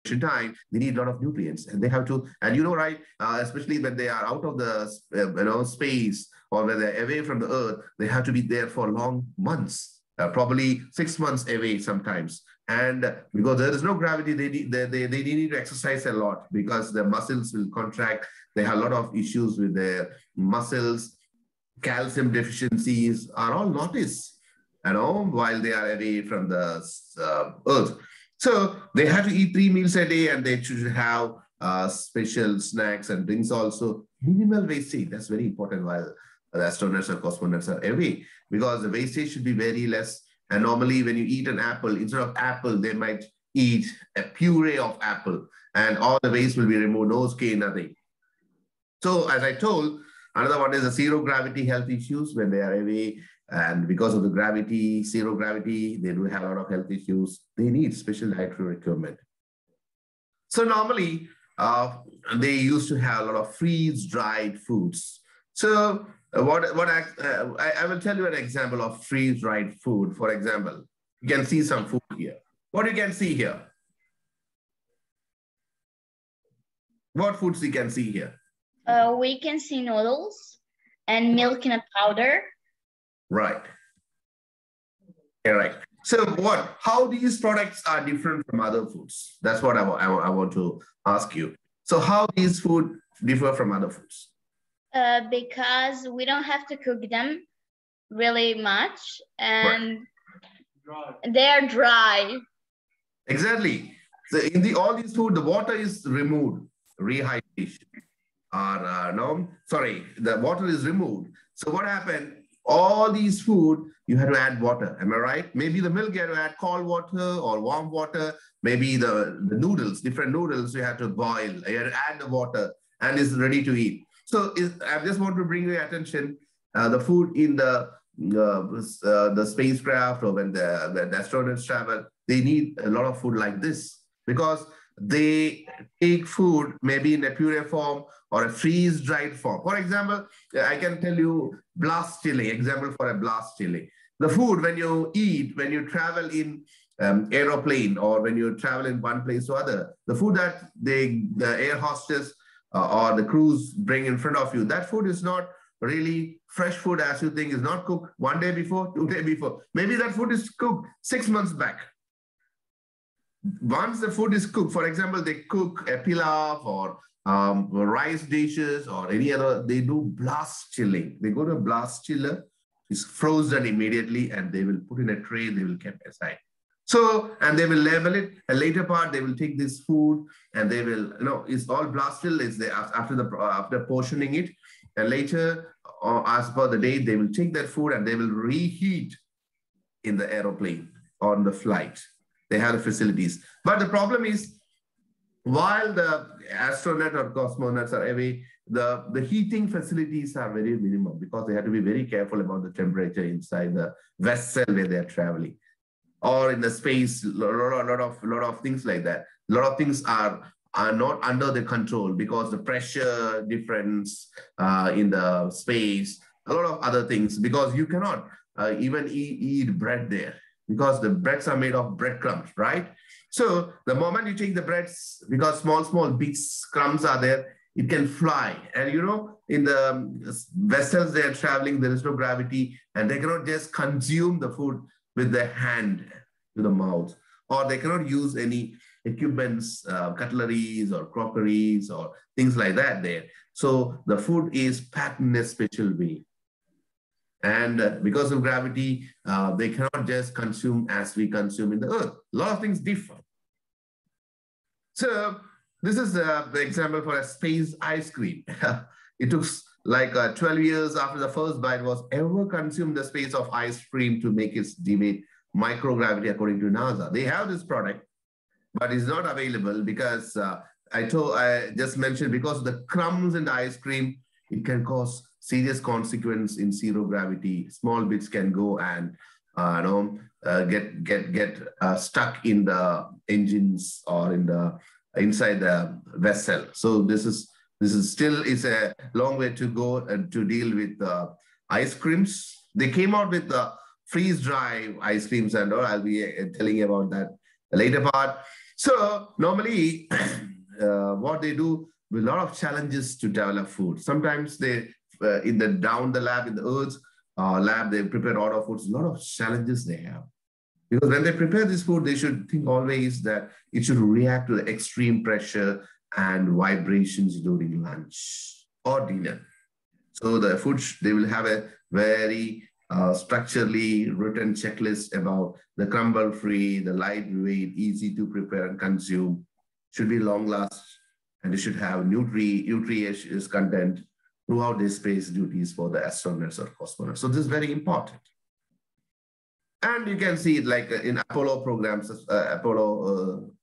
time, they need a lot of nutrients, and they have to, and right, especially when they are out of the space, or when they're away from the earth, they have to be there for long months, probably 6 months away sometimes. And because there is no gravity, they need to exercise a lot, because their muscles will contract. They have a lot of issues with their muscles. Calcium deficiencies are all noticed, while they are away from the earth. So they have to eat 3 meals a day, and they should have special snacks and drinks also. Minimal wastage, that's very important while the astronauts or cosmonauts are away, because the wastage should be very less. And normally when you eat an apple, instead of apple, they might eat a puree of apple, and all the waste will be removed, no skin, nothing. So as I told, another one is the zero gravity health issues when they are away. And because of the gravity, zero gravity, they do have a lot of health issues. They need special dietary requirement. So normally, they used to have a lot of freeze-dried foods. So I will tell you an example of freeze-dried food. For example, you can see some food here. What you can see here? What foods you can see here? We can see noodles and milk in a powder. Right. Yeah, right. So how these products are different from other foods? That's what I want to ask you. So how these food differ from other foods? Because we don't have to cook them really much, and they are dry. Exactly. So in all these food, the water is removed, rehydration. The water is removed. So what happened? All these food, you have to add water. Am I right? Maybe the milk, you have to add cold water or warm water. Maybe the noodles, different noodles, you have to boil. You have to add the water, and it's ready to eat. So I just want to bring your attention, the food in the spacecraft, or when the astronauts travel, they need a lot of food like this, because they take food maybe in a puree form or a freeze-dried form. For example, I can tell you blast chili, example for a blast chili. The food when you eat, when you travel in aeroplane, or when you travel in one place to other, the food that the air hostess or the crews bring in front of you, that food is not really fresh food as you think, is not cooked 1 day before, 2 days before. Maybe that food is cooked 6 months back. Once the food is cooked, for example, they cook a pilaf or rice dishes or any other, they do blast chilling. They go to a blast chiller, it's frozen immediately, and they will put in a tray, they will keep aside. So, and they will label it. A later part, they will take this food and they will, it's all blast chill. It's after portioning it. And later, as per the day, they will take that food and they will reheat in the aeroplane on the flight. They have the facilities. But the problem is, while the astronaut or cosmonauts are away, the heating facilities are very minimal, because they have to be very careful about the temperature inside the vessel where they are traveling. Or in the space, a lot of things like that. A lot of things are not under the control, because the pressure difference in the space, a lot of other things, because you cannot even eat bread there, because the breads are made of breadcrumbs, right? So the moment you take the breads, because small big crumbs are there, it can fly. And in the vessels they are traveling, there is no gravity, and they cannot just consume the food with their hand to the mouth, or they cannot use any equipments, cutleries or crockeries or things like that there. So the food is packed in a special way. And because of gravity, they cannot just consume as we consume in the earth. A lot of things differ. So this is the example for a space ice cream. It took like 12 years after the first bite was ever consumed the space of ice cream to make its deviate microgravity, according to NASA. They have this product, but it's not available because I just mentioned, because of the crumbs in the ice cream, it can cause serious consequence in zero gravity. Small bits can go and get stuck in the engines or inside the vessel. So this is still a long way to go to deal with ice creams. They came out with the freeze-dry ice creams and all. I'll be telling you about that later part. So normally, what they do with a lot of challenges to develop food. Sometimes they, in the down the lab, in the earth lab, they prepare a lot of foods. A lot of challenges they have. Because when they prepare this food, they should think always that it should react to the extreme pressure and vibrations during lunch or dinner. So the food, they will have a very structurally written checklist about the crumble-free, the lightweight, easy to prepare and consume, should be long-last, and it should have nutritious content throughout their space duties for the astronauts or cosmonauts. So this is very important. And you can see it like in Apollo programs,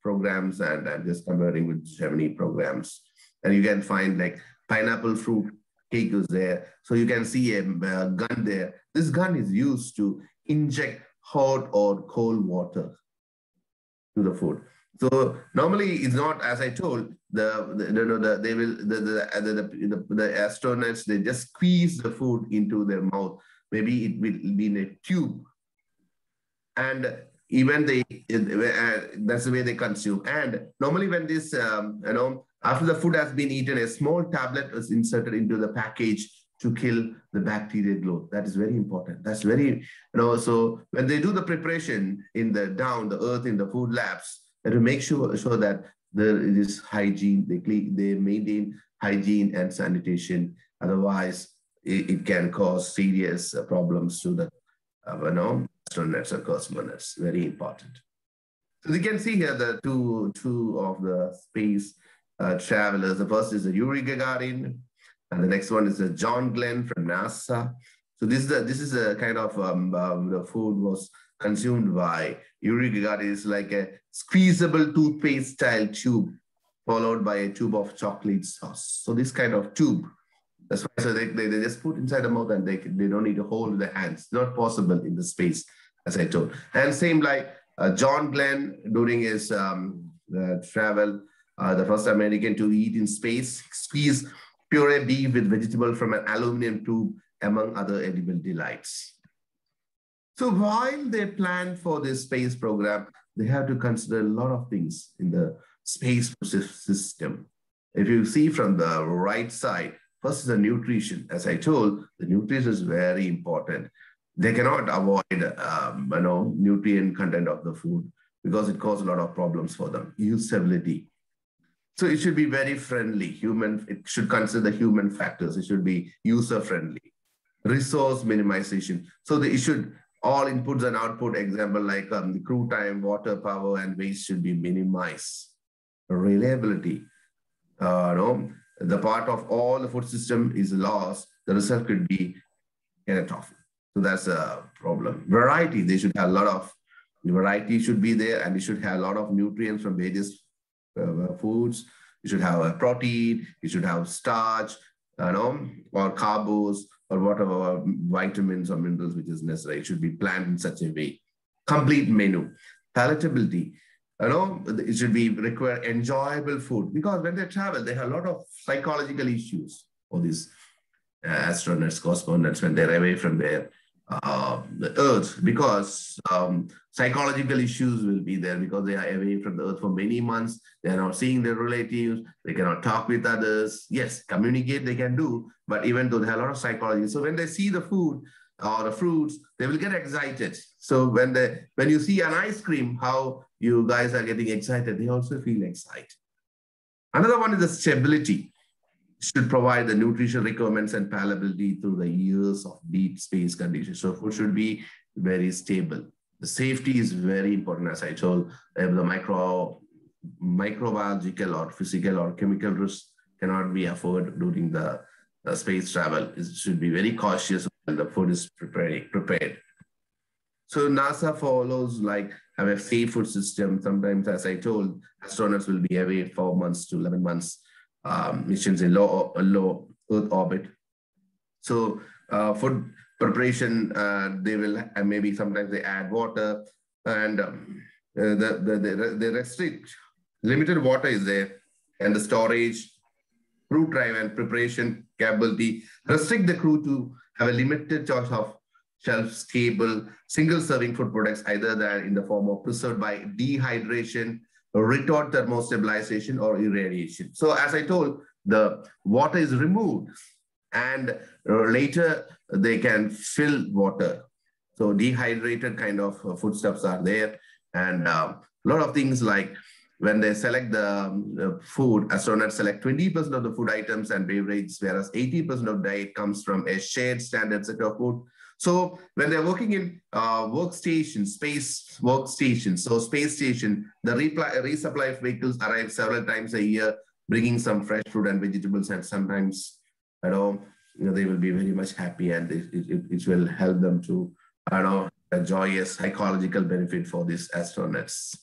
programs, and I'm just comparing with Gemini programs. And you can find like pineapple fruit cake is there. So you can see a gun there. This gun is used to inject hot or cold water to the food. So normally it's not, as I told, the astronauts, they just squeeze the food into their mouth. Maybe it will be in a tube. And even that's the way they consume. And normally when this, after the food has been eaten, a small tablet is inserted into the package to kill the bacterial growth. That is very important. That's very, so when they do the preparation in the earth, in the food labs, to make sure that there is hygiene, they maintain hygiene and sanitation. Otherwise, it can cause serious problems to the, astronauts or cosmonauts. Very important. So you can see here the two of the space travelers. The first is the Yuri Gagarin, and the next one is the John Glenn from NASA. So this is a kind of the food was consumed by Yuri Gagarin. Is like a squeezable toothpaste style tube, followed by a tube of chocolate sauce. So this kind of tube. That's why so they just put inside the mouth and they don't need to hold the hands. It's not possible in the space, as I told. And same like John Glenn during his travel, the first American to eat in space, squeeze puree beef with vegetable from an aluminum tube, among other edible delights. So while they plan for this space program, they have to consider a lot of things in the space system. If you see from the right side, first is the nutrition. As I told, the nutrition is very important. They cannot avoid, nutrient content of the food because it causes a lot of problems for them. Usability. So it should be very friendly. It should consider the human factors. It should be user-friendly. Resource minimization. So it should, all inputs and output, example like the crew time, water, power, and waste should be minimized. Reliability. The part of all the food system is lost. The result could be catastrophic. So that's a problem. Variety, they should have a lot of variety should be there, and it should have a lot of nutrients from various foods. You should have a protein, you should have starch, or carbs, or whatever vitamins or minerals which is necessary. It should be planned in such a way. Complete menu. Palatability. It should be require enjoyable food, because when they travel, they have a lot of psychological issues for these astronauts, cosmonauts, when they're away from the Earth, because psychological issues will be there because they are away from the Earth for many months. They are not seeing their relatives. They cannot talk with others. Yes, communicate they can do, but even though they have a lot of psychology. So when they see the food or the fruits, they will get excited. So when you see an ice cream, how you guys are getting excited, they also feel excited. Another one is the stability. Should provide the nutrition requirements and palatability through the years of deep space conditions. So food should be very stable. The safety is very important, as I told. The microbiological or physical or chemical risks cannot be afforded during the space travel. It should be very cautious when the food is prepared. So NASA follows have a safe food system. Sometimes, as I told, astronauts will be away 4 months to 11 months. Missions in low Earth orbit. So food preparation, they will maybe sometimes they add water, and they restrict. Limited water is there, and the storage, crew drive and preparation capability restrict the crew to have a limited choice of shelf-stable, single-serving food products, either that in the form of preserved by dehydration, retort thermostabilization or irradiation. So as I told, the water is removed and later they can fill water. So dehydrated kind of foodstuffs are there. And a lot of things like when they select the food, astronauts select 20% of the food items and beverages, whereas 80% of diet comes from a shared standard set of food. So when they're working in workstation, space workstation, so space station, the resupply vehicles arrive several times a year, bringing some fresh fruit and vegetables, and sometimes, they will be very much happy, and it will help them to, a joyous psychological benefit for these astronauts.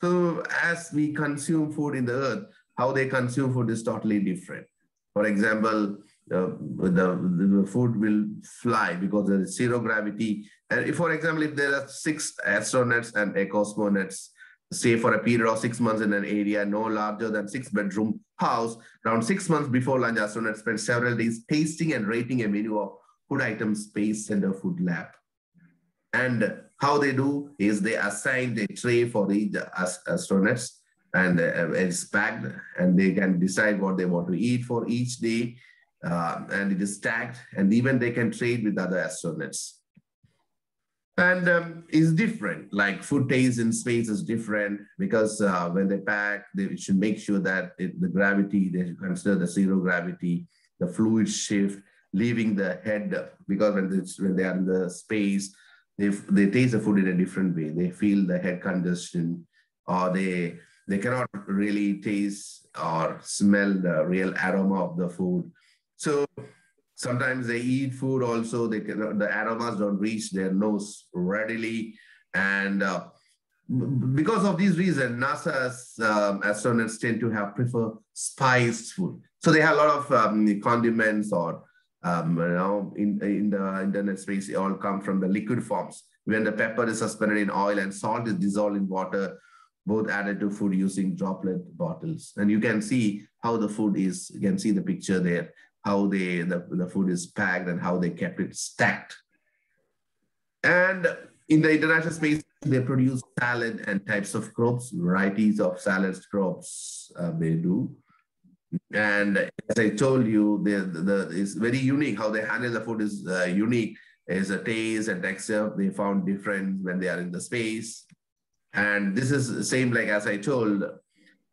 So as we consume food in the Earth, how they consume food is totally different. For example, the food will fly because there is zero gravity. And if, for example, if there are 6 astronauts and a cosmonauts, stay for a period of 6 months in an area no larger than 6-bedroom house, around 6 months before lunch, astronauts spend several days tasting and rating a menu of food items Space Center Food Lab. And how they do is they assign a tray for each astronauts, and it's packed, and they can decide what they want to eat for each day. And it is tagged, and even they can trade with other astronauts. And it's different, like food taste in space is different because when they pack, they should make sure that the gravity, they should consider the zero gravity, the fluid shift, leaving the head, because when they are in the space, they taste the food in a different way. They feel the head congestion, or they cannot really taste or smell the real aroma of the food. So sometimes they eat food also, the aromas don't reach their nose readily. And because of these reasons, NASA's astronauts tend to prefer spiced food. So they have a lot of condiments, or in the internet space, they all come from the liquid forms. When the pepper is suspended in oil and salt is dissolved in water, both added to food using droplet bottles. And you can see how the food is, you can see the picture there, how the food is packed and how they kept it stacked. And in the international space, they produce salad and types of crops, varieties of salads, crops they do. And as I told you, it's very unique. How they handle the food is unique. There's a taste and texture they found different when they are in the space. And this is the same, like as I told,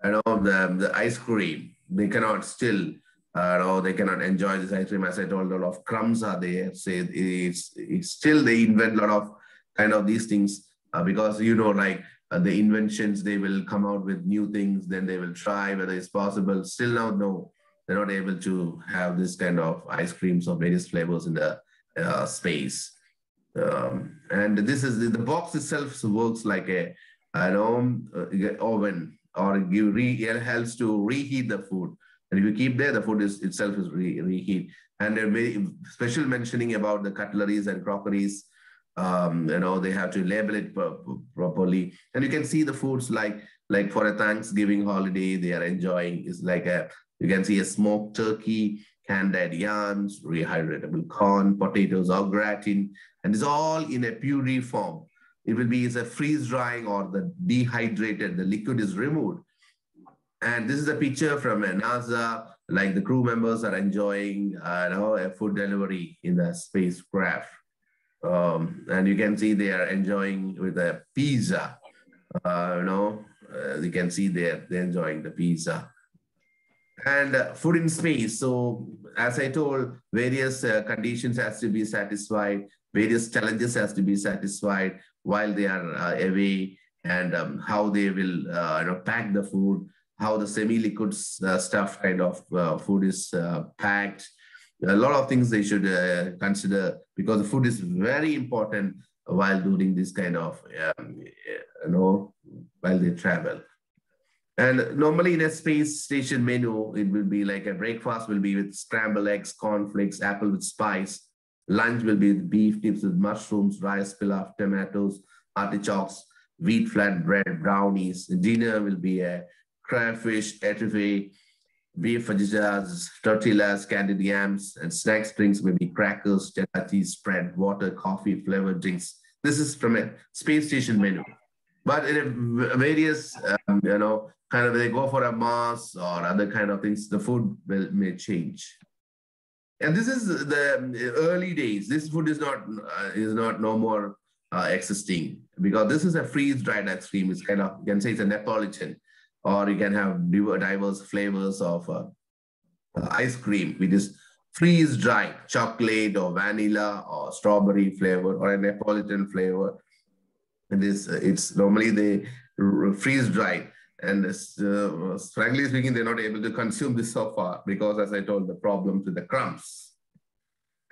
the ice cream, they cannot still, they cannot enjoy this ice cream. As I told, a lot of crumbs are there. Say it's still, they invent a lot of kind of these things because, the inventions, they will come out with new things, then they will try whether it's possible. Still now, no, they're not able to have this kind of ice creams of various flavors in the space. And this is, the box itself works like a oven, or it helps to reheat the food. And if you keep there, the food itself is reheat. And a very special mentioning about the cutleries and crockeries. They have to label it properly. And you can see the foods like for a Thanksgiving holiday, they are enjoying is like you can see a smoked turkey, candied yams, rehydratable corn, potatoes au gratin, and it's all in a puree form. It will be a freeze drying or the dehydrated, the liquid is removed. And this is a picture from NASA, like the crew members are enjoying a food delivery in the spacecraft. And you can see they are enjoying with a pizza. You can see they're enjoying the pizza. And food in space. So as I told, various conditions has to be satisfied, various challenges has to be satisfied while they are away, and how they will pack the food, how the semi-liquid stuff kind of food is packed. A lot of things they should consider, because the food is very important while doing this kind of, while they travel. And normally in a space station menu, it will be like a breakfast will be with scrambled eggs, cornflakes, apple with spice. Lunch will be beef tips with mushrooms, rice, pilaf, tomatoes, artichokes, wheat flatbread, brownies. Dinner will be a crayfish, etouffee, beef fajitas, tortillas, candied yams, and snack drinks may be crackers, chapati, spread, water, coffee, flavored drinks. This is from a space station menu. But in various, kind of they go for a Mars or other kind of things, the food may change. And this is the early days. This food is not no more existing, because this is a freeze-dried ice cream. It's kind of, you can say it's a Neapolitan, or you can have diverse flavors of ice cream, which is freeze-dried chocolate or vanilla or strawberry flavor or a Neapolitan flavor. And it's normally they freeze-dried. And frankly speaking, they're not able to consume this so far because, as I told, the problems with the crumbs.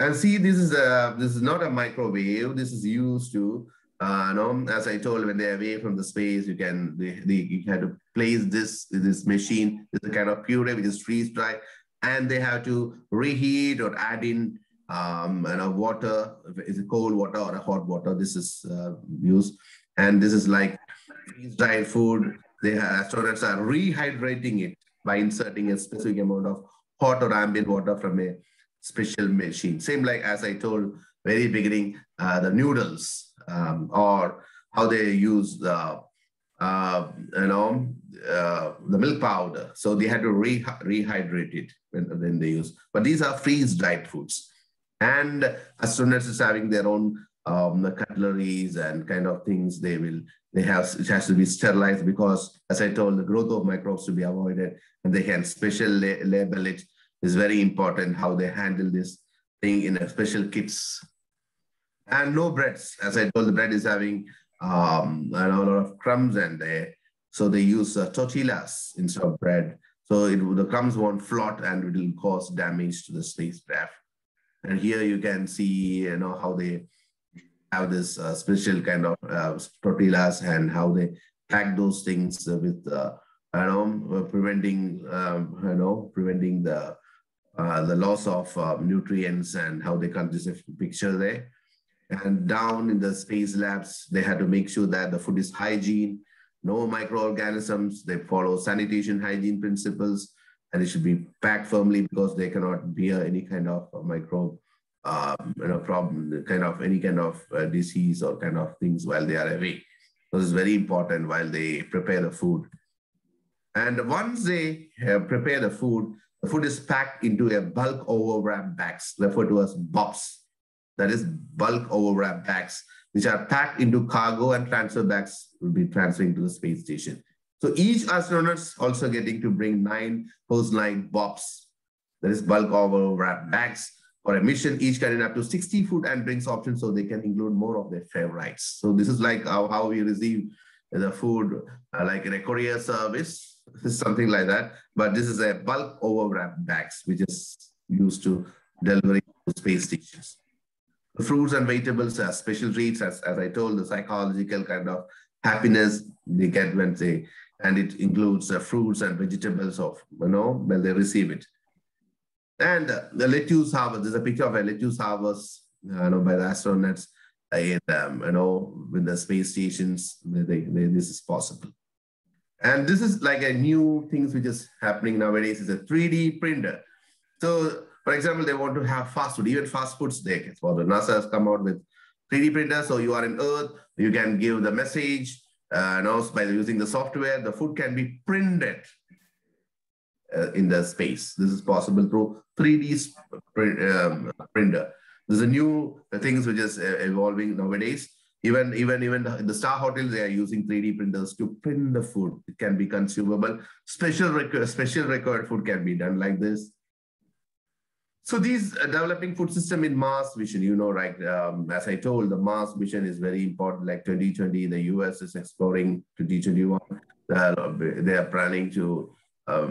And see, this is not a microwave. This is used to, as I told, when they're away from the space, you have to place this machine. It's a kind of puree which is freeze dry, and they have to reheat or add in water. Is it cold water or a hot water? This is used, and this is like freeze dried food. Astronauts are rehydrating it by inserting a specific amount of hot or ambient water from a special machine. Same like as I told very beginning, the noodles, or how they use the milk powder. So they had to rehydrate it when they use. But these are freeze-dried foods, and astronauts is having their own cutleries and kind of things. It has to be sterilized because, as I told, the growth of microbes to be avoided, and they can special label it. Is very important how they handle this thing in a special kits. And no breads. As I told, the bread is having a lot of crumbs, and so they use tortillas instead of bread. So the crumbs won't float and it will cause damage to the spacecraft. And here you can see, how they have this special kind of tortillas, and how they pack those things with, preventing the loss of nutrients, and how they can just picture there. And down in the space labs, they had to make sure that the food is hygiene, no microorganisms. They follow sanitation hygiene principles, and it should be packed firmly because they cannot bear any kind of microbe problem, any kind of disease or kind of things while they are away. So this is very important while they prepare the food. And once they prepare the food is packed into a bulk overwrap bags, referred to as BOPs. That is bulk overwrap bags, which are packed into cargo, and transfer bags will be transferring to the space station. So each astronaut also getting to bring 9 personalized BOPs, that is bulk overwrap bags, for a mission, each carrying up to 60 food and drinks options, so they can include more of their favorites. So this is like how we receive the food, like in a courier service, something like that. But this is a bulk overwrap bags, which is used to delivery to space stations. The fruits and vegetables are special treats, as I told, the psychological kind of happiness they get when and it includes fruits and vegetables when they receive it. And the lettuce harvest, there's a picture of a lettuce harvest, by the astronauts with the space stations. This is possible. And this is like a new thing which is happening nowadays. Is a 3D printer. So, for example, they want to have fast food, even fast foods. The NASA has come out with 3D printer. So you are in Earth, you can give the message, by using the software, the food can be printed in the space. This is possible through 3D printer. There's a new things which is evolving nowadays. Even the star hotels, they are using 3D printers to print the food. It can be consumable. Special required food can be done like this. So these developing food system in Mars mission, right? As I told, the Mars mission is very important. Like 2020, the US is exploring 2021. They are planning to, a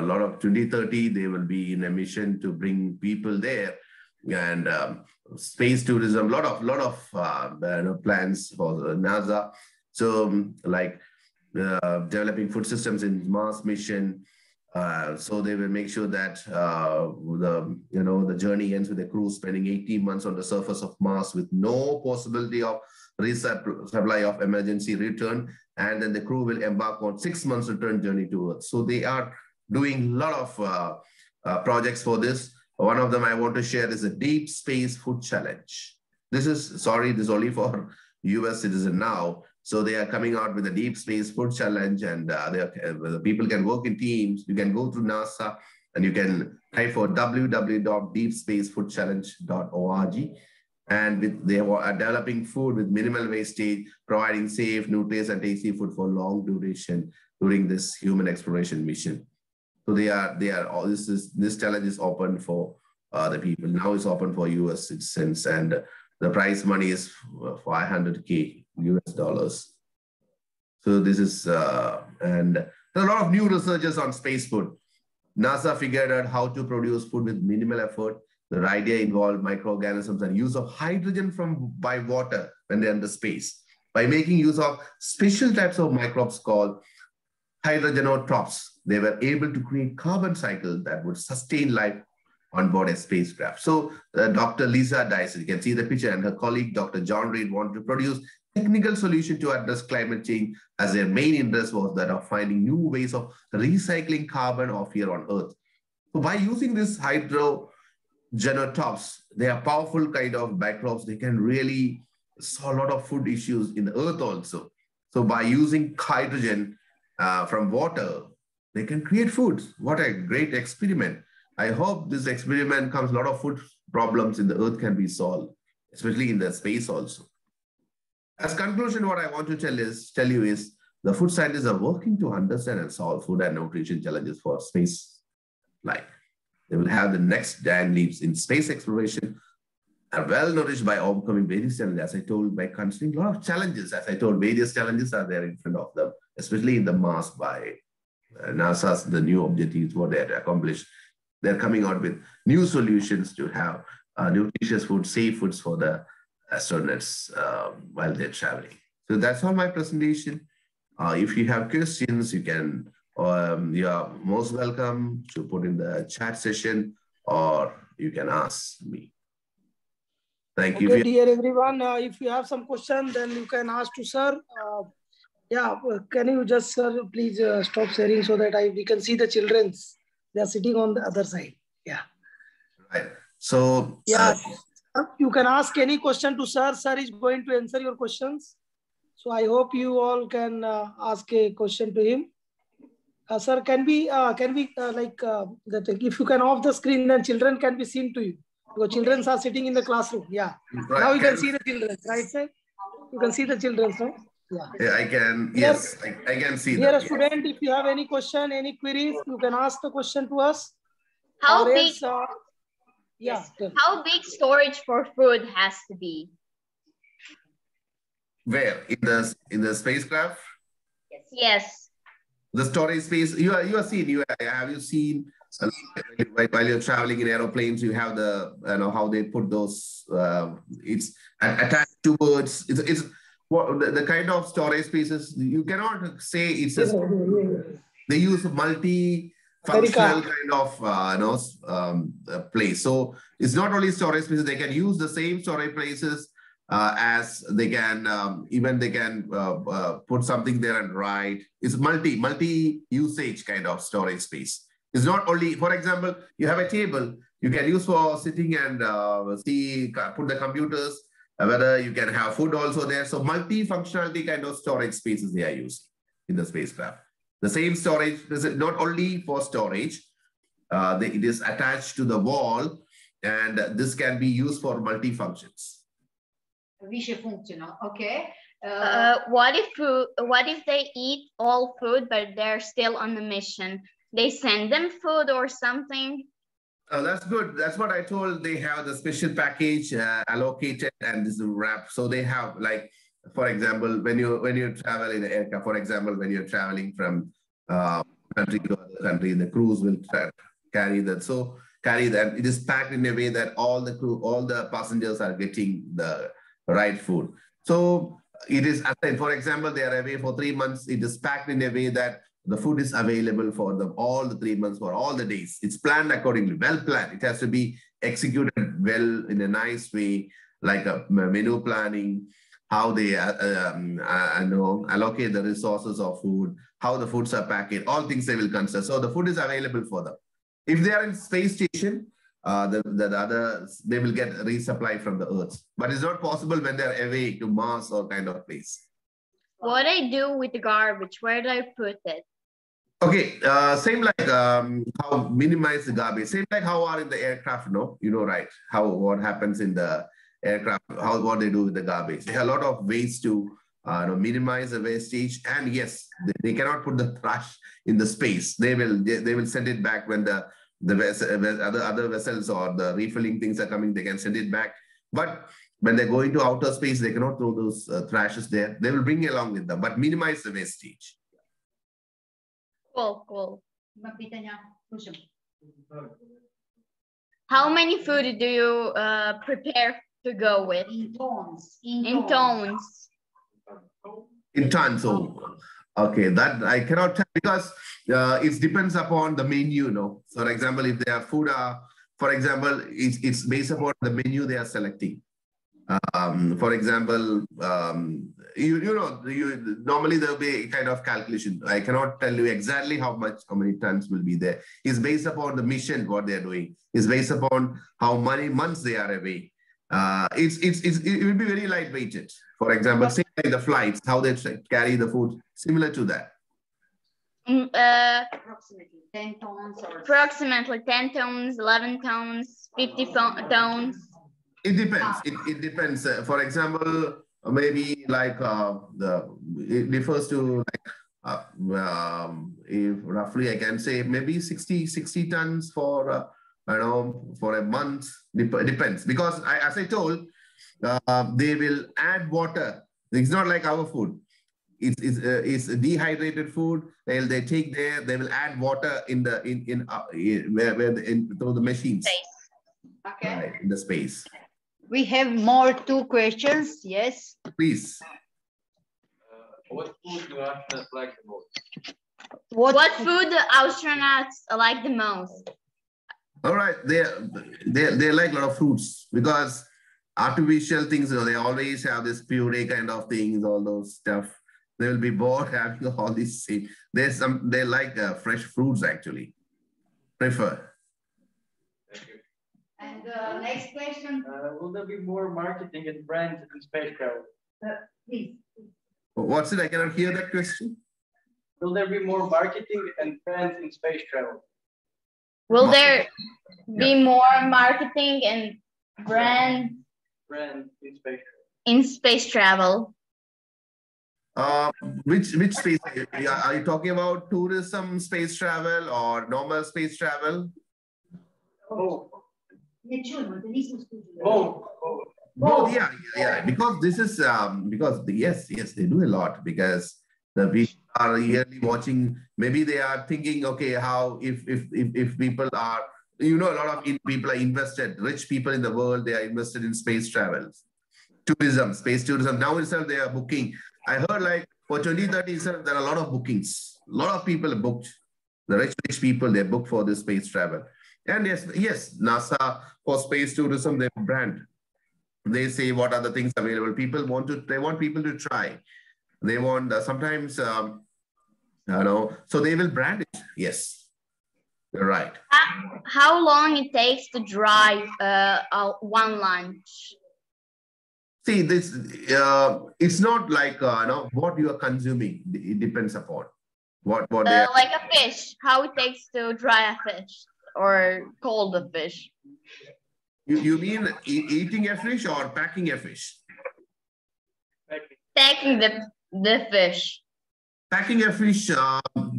lot of 2030, they will be in a mission to bring people there. And space tourism, lot of plans for NASA. So like developing food systems in Mars mission. So they will make sure that the journey ends with the crew spending 18 months on the surface of Mars with no possibility of resupply of emergency return, and then the crew will embark on 6 months return journey to Earth. So they are doing a lot of projects for this. One of them I want to share is a Deep Space Food Challenge. This is only for US citizen now. So they are coming out with a deep space food challenge, and the people can work in teams. You can go through NASA and you can type for www.deepspacefoodchallenge.org. And they are developing food with minimal wastage, providing safe, nutritious, and tasty food for long duration during this human exploration mission. So this challenge is open for the people. Now it's open for US citizens, and the prize money is $500K US dollars. So this is, and there are a lot of new researchers on space food. NASA figured out how to produce food with minimal effort. The idea involved microorganisms and use of hydrogen by water when they're in the space, by making use of special types of microbes called hydrogenotrophs. They were able to create carbon cycles that would sustain life on board a spacecraft. So Dr. Lisa Dyson, you can see the picture, and her colleague, Dr. John Reid, wanted to produce technical solution to address climate change, as their main interest was that of finding new ways of recycling carbon off here on Earth. So by using this hydrogenotrophs, they are powerful kind of microbes. They can really solve a lot of food issues in the Earth also. So by using hydrogen from water, they can create food. What a great experiment. I hope this experiment comes, a lot of food problems in the Earth can be solved, especially in the space also. As conclusion, what I want to tell you is the food scientists are working to understand and solve food and nutrition challenges for space life. They will have the next giant leaps in space exploration, are well nourished by overcoming various challenges, as I told, by considering a lot of challenges. As I told, various challenges are there in front of them, especially in the Mars by NASA's, the new objectives, what they have accomplished. They're coming out with new solutions to have nutritious food, safe foods for the astronauts while they're traveling. So that's all my presentation. If you have questions, you can, you are most welcome to put in the chat session, or you can ask me. Thank you. Okay, dear everyone, if you have some question, then you can ask to sir. Can you just, sir, please stop sharing so that we can see the children's. They are sitting on the other side. Yeah. Right. So yeah, you can ask any question to sir. Sir is going to answer your questions. So I hope you all can ask a question to him. Sir, can we if you can off the screen, then children can be seen to you. Because children are sitting in the classroom. Yeah. Right. Now you can see the children, right, sir? You can see the children, no? Yeah, I can. Yes, I can see that. Dear student, if you have any question, any queries, you can ask the question to us. How big? How big storage for food has to be? Where in the spacecraft? Yes. The storage space. Have you seen while you're traveling in aeroplanes? You have how they put those. It's attached to birds. It's the kind of storage spaces, you cannot say it's a, they use multi-functional kind of place. So it's not only storage spaces, they can use the same storage places as they can, even they can put something there and write. It's multi-usage kind of storage space. It's not only, for example, you have a table you can use for sitting and put the computers, whether you can have food also there. So multi-functionality kind of storage spaces they are using in the spacecraft. The same storage is not only for storage, it is attached to the wall, and this can be used for multi-functions. Okay. What if they eat all food but they're still on the mission? They send them food or something? That's good. That's what I told. They have the special package allocated, and this is wrap. So they have, like, for example, when you travel in the aircraft, for example, when you're traveling from country to other country, the crews will carry that. So carry that. It is packed in a way that all the passengers are getting the right food. So it is, for example, they are away for 3 months. It is packed in a way that the food is available for them all the 3 months, for all the days. It's planned accordingly, well planned. It has to be executed well in a nice way, like a menu planning, how they allocate the resources of food, how the foods are packaged, all things they will consider. So the food is available for them. If they are in space station, they will get resupply from the Earth. But it's not possible when they're away to Mars or kind of place. What I do with the garbage? Where do I put it? Okay, same like how minimize the garbage. Same like how are in the aircraft, no? You know, right? How what happens in the aircraft? How what they do with the garbage? They have a lot of ways to minimize the wastage. And yes, they cannot put the trash in the space. They will send it back when the other vessels or the refilling things are coming. They can send it back. But when they go into outer space, they cannot throw those trashes there. They will bring along with them, but minimize the wastage. Cool, cool. How many food do you prepare to go with? In tons. In tons. In tons. Oh, okay. That I cannot tell because it depends upon the menu. No. So, for example, if their food are, for example, it's based upon the menu they are selecting. For example, normally there will be a kind of calculation. I cannot tell you exactly how many tons will be there. It's based upon the mission, what they're doing. It's based upon how many months they are away. It will be very lightweighted. For example, same like the flights, how they carry the food, similar to that. Approximately 10 tons. Approximately 10 tons, 11 tons, 50 tons. It depends. It depends. For example, maybe like it refers to like if roughly I can say maybe 60 tons for for a month. Depends because as I told, they will add water. It's not like our food. It's dehydrated food. They take there. They will add water in the through the machines. Space. Okay. Right, in the space. We have more 2 questions. Yes. Please. What food do astronauts like the most? What food the astronauts like the most? All right, they like a lot of fruits because artificial things, they always have this puree kind of things, all those stuff. They will be bored having all these. They like fresh fruits actually. Prefer. Thank you. And next question. Will there be more marketing and brands in space travel? Please. What's it? I cannot hear that question. Will there be more marketing and brands in space travel? Will there be more marketing and brand in space travel? Which space are you talking about? Tourism space travel or normal space travel? Both, yeah. Because this is because yes, they do a lot because the people are yearly watching. Maybe they are thinking, okay, how if people are, a lot of people are invested. Rich people in the world, they are invested in space travels, tourism, space tourism. Now itself they are booking. I heard like for 2030 itself there are a lot of bookings. A lot of people are booked. The rich people they book for this space travel. And yes, NASA for space tourism they brand. They say what are the things available. They want people to try. They want sometimes, so they will brand it. Yes, you're right. How long it takes to drive one lunch? See, this it's not like what you are consuming. It depends upon what they are. Like a fish. How it takes to dry a fish or cold a fish? You mean eating a fish or packing a fish? Packing the fish. Packing a fish,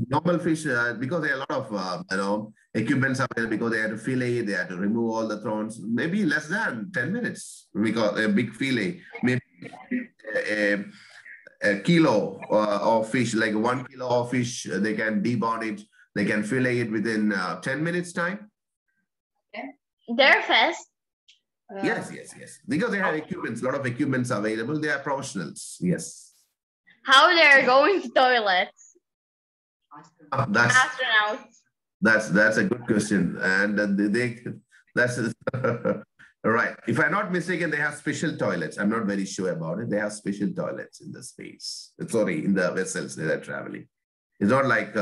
normal fish, because there are a lot of equipments available because they have to fillet, they have to remove all the thorns. Maybe less than 10 minutes because a big fillet, maybe a kilo of fish, like 1 kilo of fish, they can debone it, they can fillet it within 10 minutes time. They're fast. Yes. Because they have equipments, a lot of equipments available. They are professionals. Yes. How they're going to toilets? Astronauts. That's a good question, and that's right. If I'm not mistaken, they have special toilets. I'm not very sure about it. They have special toilets in the space. Sorry, in the vessels they are traveling. It's not like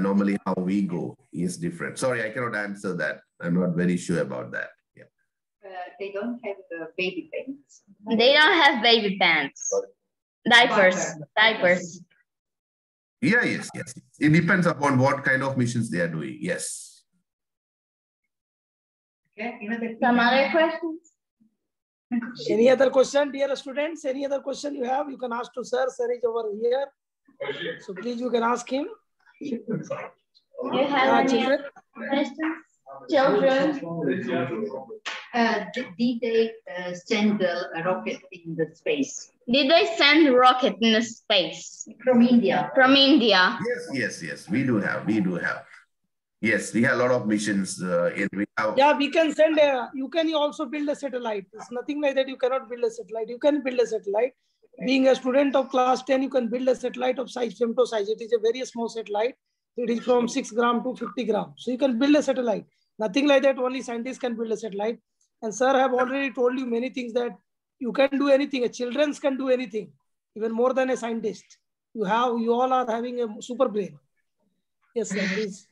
normally how we go is different. Sorry, I cannot answer that. I'm not very sure about that. Yeah. They don't have baby pants. They don't have baby pants. Diapers. Yeah, yes. It depends upon what kind of missions they are doing. Yes. Some other questions? Any other question, dear students? Any other question you have? You can ask to sir. Sir is over here. So please, you can ask him. You have any children? questions? Children? Did they send a rocket in the space? Did they send rocket in the space? From India. From India. Yes. We do have. Yes, we have a lot of missions. Yeah, we can send you can also build a satellite. It's nothing like that. You cannot build a satellite. You can build a satellite. Being a student of class 10, you can build a satellite of size femto size. It is a very small satellite. It is from 6 gram to 50 grams. So you can build a satellite. Nothing like that. Only scientists can build a satellite. And sir have already told you many things that you can do anything. A children can do anything, even more than a scientist. You all are having a super brain. Yes, sir, please.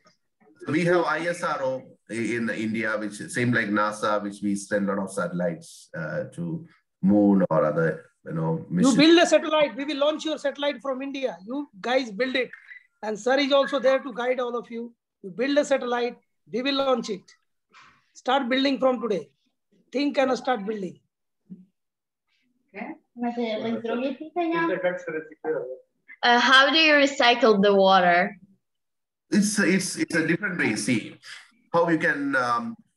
We have ISRO in India, which is same like NASA, which we send a lot of satellites to moon or other, missions. You build a satellite. We will launch your satellite from India. You guys build it. And sir is also there to guide all of you. You build a satellite. We will launch it. Start building from today. Think and start building. Okay. How do you recycle the water? It's a different way. See how you can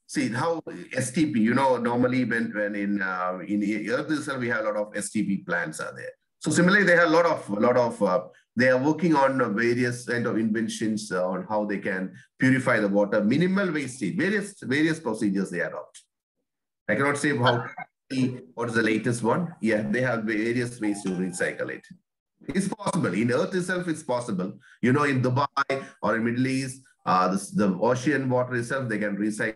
see how STP. Normally when in Earth itself we have a lot of STP plants are there. So similarly, they have a lot of they are working on various kind of inventions on how they can purify the water, minimal wastage, various procedures they adopt. I cannot say what is the latest one. Yeah, they have various ways to recycle it. It's possible. In Earth itself, it's possible. In Dubai or in Middle East, the ocean water itself, they can recycle